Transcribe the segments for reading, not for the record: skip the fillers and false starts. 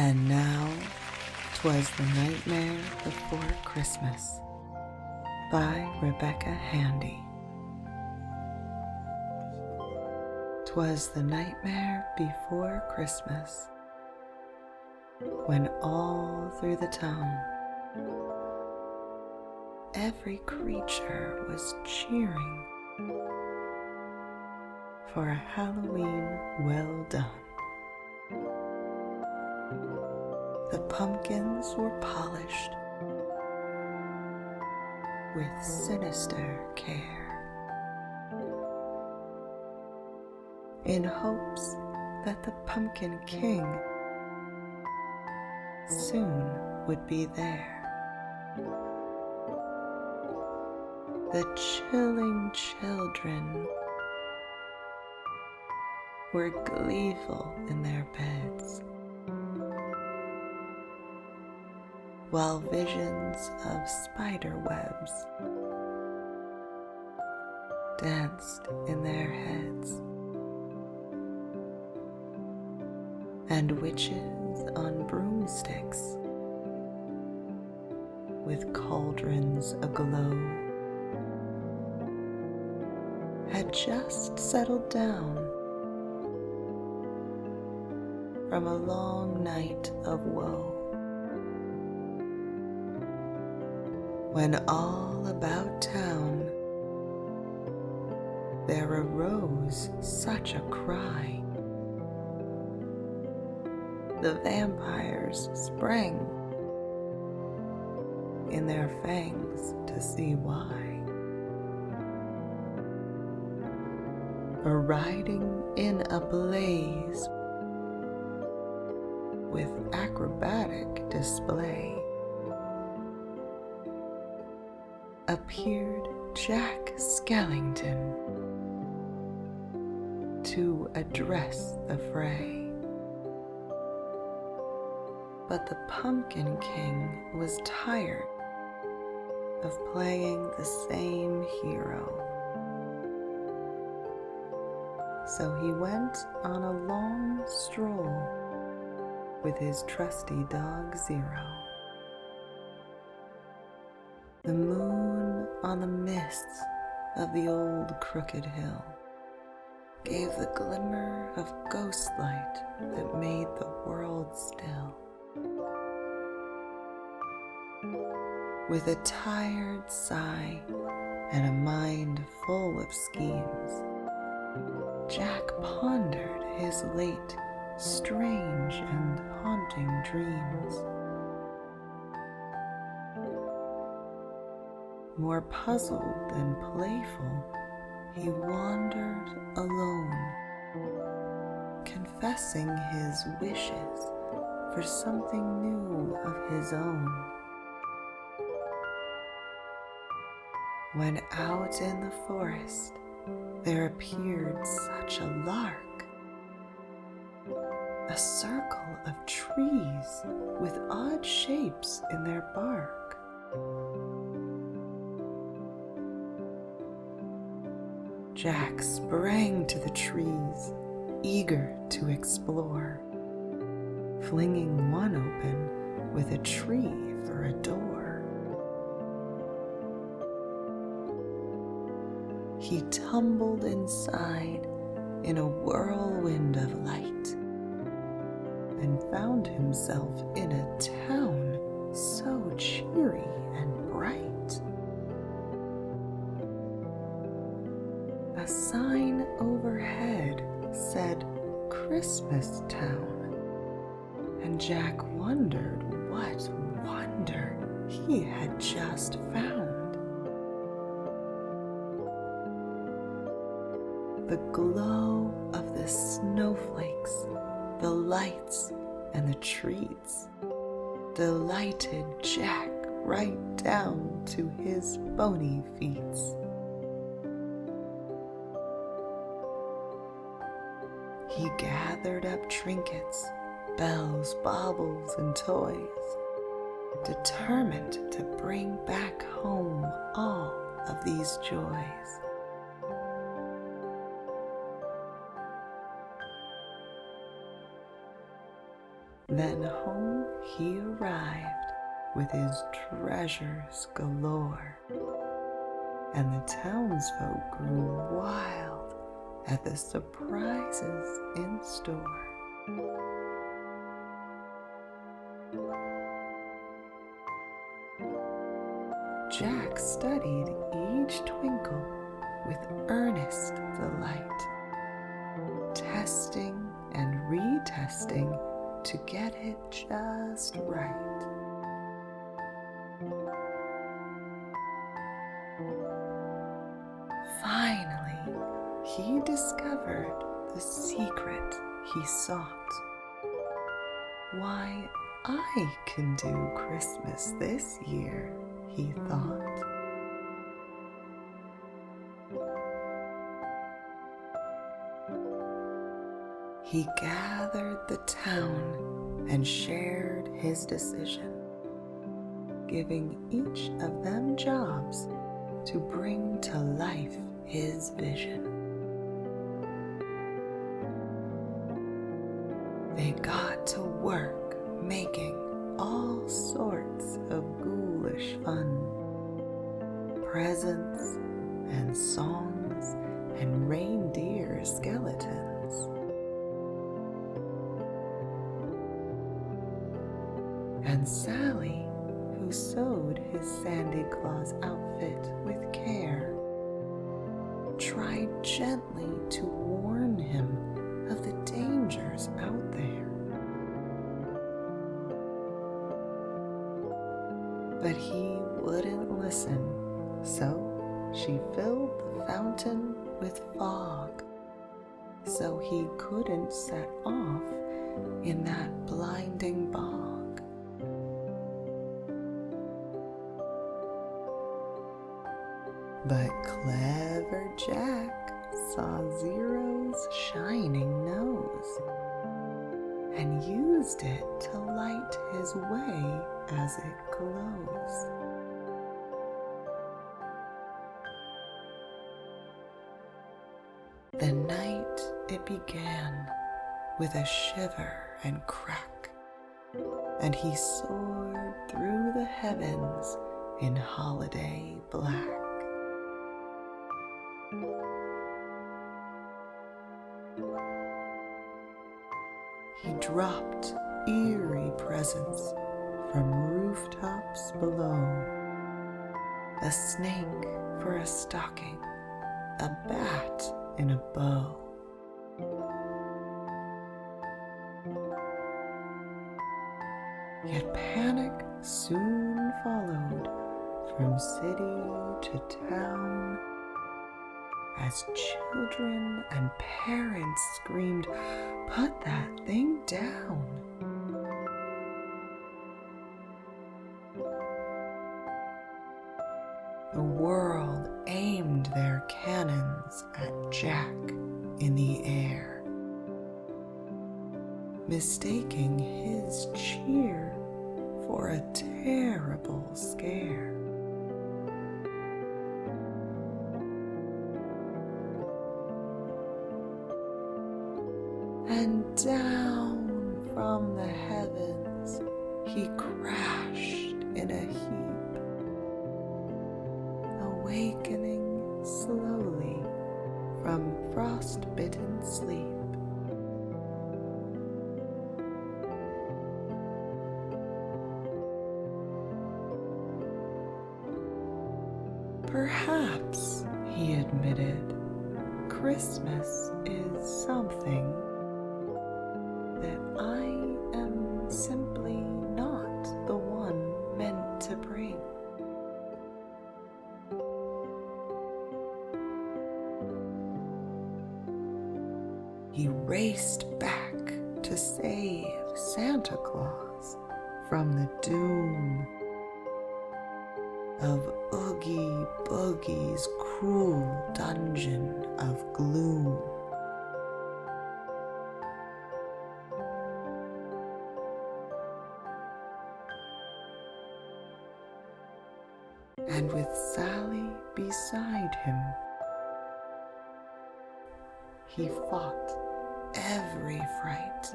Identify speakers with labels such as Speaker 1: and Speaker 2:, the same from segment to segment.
Speaker 1: And now, 'Twas the Nightmare Before Christmas by Rebecca Handey. 'Twas the nightmare before Christmas, when all through the town every creature was cheering for a Halloween well done. The pumpkins were polished with sinister care, in hopes that the Pumpkin King soon would be there. The chilling children were gleeful in their beds, while visions of spider webs danced in their heads, and witches on broomsticks with cauldrons aglow had just settled down from a long night of woe, when all about town there arose such a cry. The vampires sprang in their fangs to see why. For riding in a blaze with acrobatic display appeared Jack Skellington to address the fray. But the Pumpkin King was tired of playing the same hero, so he went on a long stroll with his trusty dog Zero. The moon on the mists of the old crooked hill gave the glimmer of ghost light that made the world still. With a tired sigh and a mind full of schemes, Jack pondered his late strange and haunting dreams. More puzzled than playful, he wandered alone, confessing his wishes for something new of his own. When out in the forest there appeared such a lark, a circle of trees with odd shapes in their bark. Jack sprang to the trees, eager to explore, flinging one open with a tree for a door. He tumbled inside in a whirlwind of light and found himself in a town so cheery and bright. A sign overhead said Christmas Town, and Jack wondered what wonder he had just found. The glow of the snowflakes, the lights, and the treats delighted Jack right down to his bony feet. He gathered up trinkets, bells, baubles, and toys, determined to bring back home all of these joys. Then home he arrived with his treasures galore, and the townsfolk grew wild at the surprises in store. Jack studied each twinkle with earnest delight, testing and retesting to get it just right. Finally, he discovered the secret he sought. Why, I can do Christmas this year, he thought. He gathered the town and shared his decision, giving each of them jobs to bring to life his vision. They got to work making all sorts of ghoulish fun, presents and songs and reindeer skeletons. And Sally, who sewed his Santa Claus outfit with care, tried gently to warn him of the dangers out there. But he wouldn't listen, so she filled the fountain with fog, so he couldn't set off in that blinding bog. But clever Jack saw Zero's shining nose and used it to light his way as it glows. The night it began with a shiver and crack, and he soared through the heavens in holiday black. He dropped eerie presents from rooftops below, a snake for a stocking, a bat in a bow. Yet panic soon followed from city to town as children and parents screamed, "Put that thing down!" The world aimed their cannons at Jack in the air, mistaking his cheer for a terrible scare. And down from the heavens he crashed in a heap, awakening slowly from frost-bitten sleep. Perhaps, he admitted, Christmas is something that I am simply not the one meant to bring. He raced back to save Santa Claus from the doom of Oogie Boogie's cruel dungeon of gloom. And with Sally beside him, he fought every fright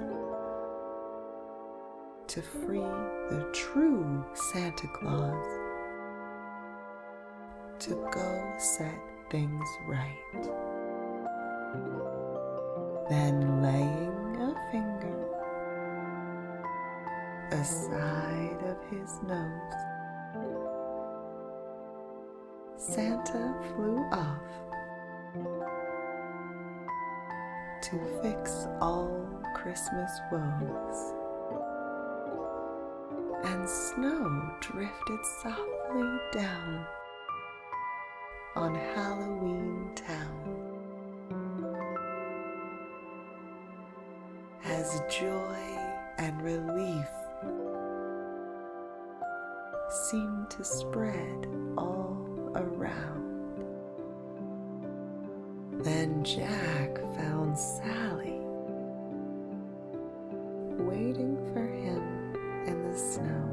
Speaker 1: to free the true Santa Claus to go set things right. Then laying a finger aside of his nose, Santa flew off to fix all Christmas woes, and snow drifted softly down on Halloween Town as joy and relief seemed to spread all around. Then Jack found Sally waiting for him in the snow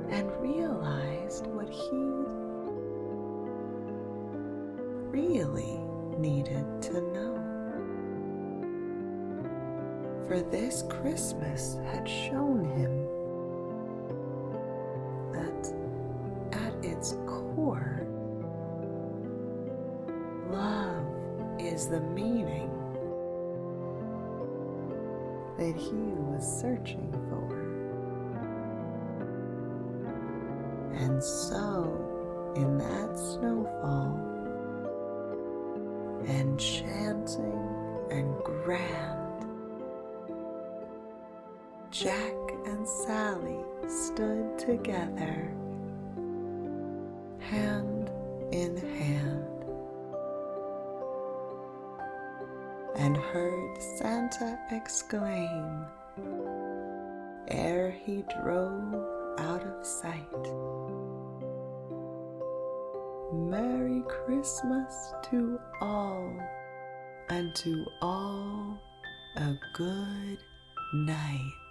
Speaker 1: and realized what he really needed to know. For this Christmas had shown him that at its core, love is the meaning that he was searching for. And so, in that snowfall, enchanting and grand, Jack and Sally stood together, hand in hand, and heard Santa exclaim ere he drove out of sight, "Merry Christmas to all, and to all a good night."